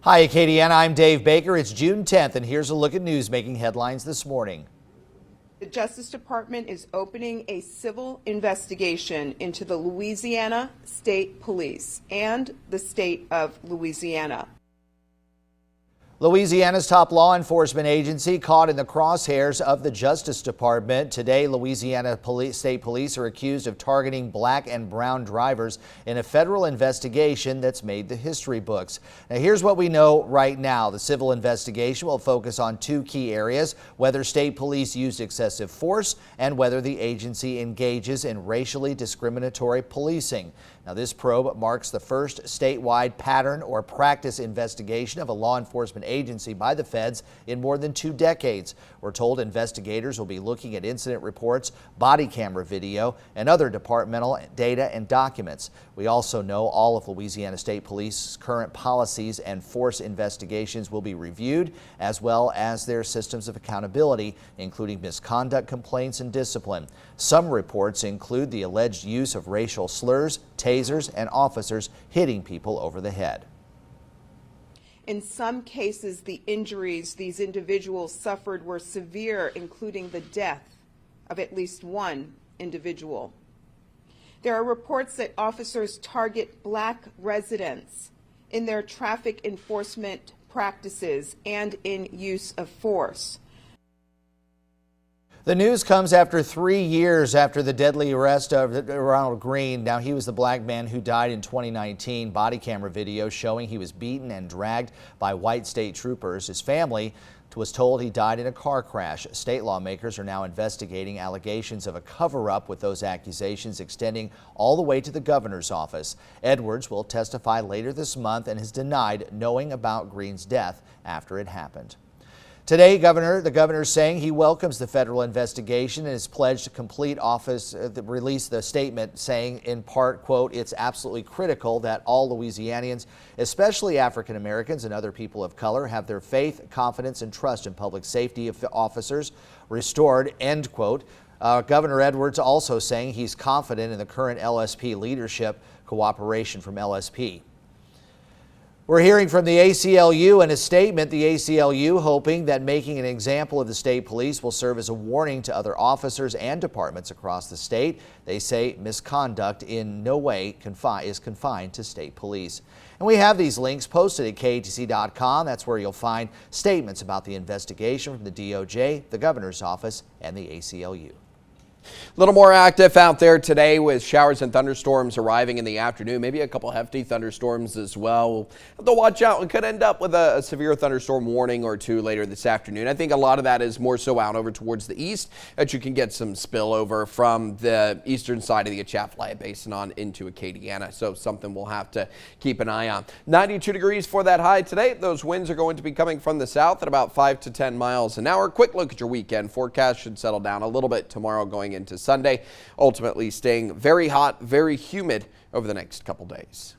Hi, KATC, I'm Dave Baker. It's June 10th, and here's a look at news making headlines this morning. The Justice Department is opening a civil investigation into the Louisiana State Police and the state of Louisiana. Louisiana's top law enforcement agency caught in the crosshairs of the Justice Department. Today, Louisiana State Police are accused of targeting black and brown drivers in a federal investigation that's made the history books. Now, here's what we know right now. The civil investigation will focus on two key areas: whether state police used excessive force and whether the agency engages in racially discriminatory policing. Now, this probe marks the first statewide pattern or practice investigation of a law enforcement agency by the feds in more than 2 decades. We're told investigators will be looking at incident reports, body camera video, and other departmental data and documents. We also know all of Louisiana State Police's current policies and force investigations will be reviewed, as well as their systems of accountability, including misconduct complaints and discipline. Some reports include the alleged use of racial slurs, tasers, and officers hitting people over the head. In some cases, the injuries these individuals suffered were severe, including the death of at least one individual. There are reports that officers target black residents in their traffic enforcement practices and in use of force. The news comes after 3 years after the deadly arrest of Ronald Green. Now, he was the black man who died in 2019. Body camera video showing he was beaten and dragged by white state troopers. His family was told he died in a car crash. State lawmakers are now investigating allegations of a cover-up, with those accusations extending all the way to the governor's office. Edwards will testify later this month and has denied knowing about Green's death after it happened. Today, the governor is saying he welcomes the federal investigation and has pledged to complete office, release the statement saying in part, quote, "It's absolutely critical that all Louisianians, especially African Americans and other people of color, have their faith, confidence, and trust in public safety officers restored," end quote. Governor Edwards also saying he's confident in the current LSP leadership, cooperation from LSP. We're hearing from the ACLU in a statement. The ACLU hoping that making an example of the state police will serve as a warning to other officers and departments across the state. They say misconduct in no way is confined to state police. And we have these links posted at KATC.com. That's where you'll find statements about the investigation from the DOJ, the governor's office, and the ACLU. A little more active out there today with showers and thunderstorms arriving in the afternoon, maybe a couple hefty thunderstorms as well. We'll have to watch out. We could end up with a severe thunderstorm warning or two later this afternoon. I think a lot of that is more so out over towards the east, that you can get some spillover from the eastern side of the Atchafalaya Basin on into Acadiana. So something we'll have to keep an eye on. 92 degrees for that high today. Those winds are going to be coming from the south at about 5 to 10 miles an hour. Quick look at your weekend forecast. Should settle down a little bit tomorrow going into Sunday, ultimately staying very hot, very humid over the next couple days.